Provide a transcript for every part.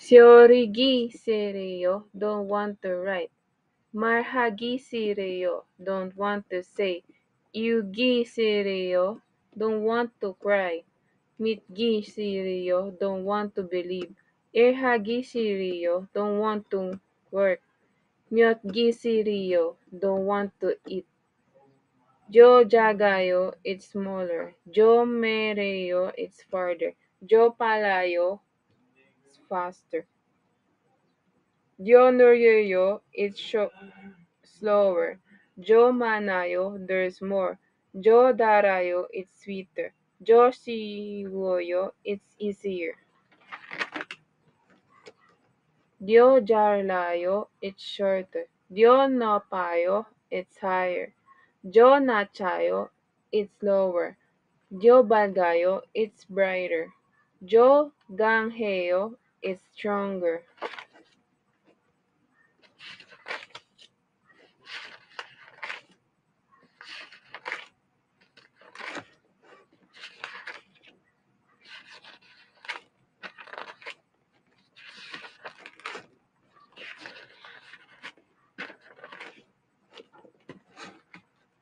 Seorigi sereyo, don't want to write. Marhagi sereyo, don't want to say. Yugi sereyo, don't want to cry. Mitgi sereyo, don't want to believe. Irhagi sereyo, don't want to work. Myotgi sereyo, don't want to eat. Jo jagayo, it's smaller. Jo mereyo, it's farther. Jo palayo, it's faster. Jo noryeyo, it's slower. Jo manayo, there's more. Jo darayo, it's sweeter. Jo siwoyo, it's easier. Dio jarlayo, it's shorter. Dio napayo, it's higher. Jo nachayo, it's lower. Dio balgayo, it's brighter. Jo gangheo, it's stronger.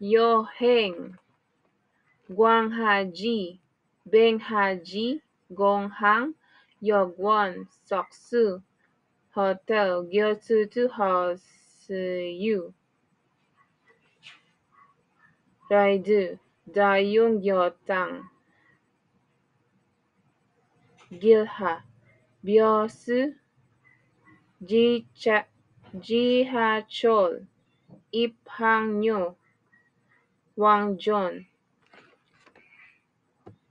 Yo heng, guanghaji, benghaji, gonghang, yogwon, soksu, hotel, gyotutu hosuyu, raidu, dayung gyotang, gilha, byosu, jihachol, iphangyo, wangjon,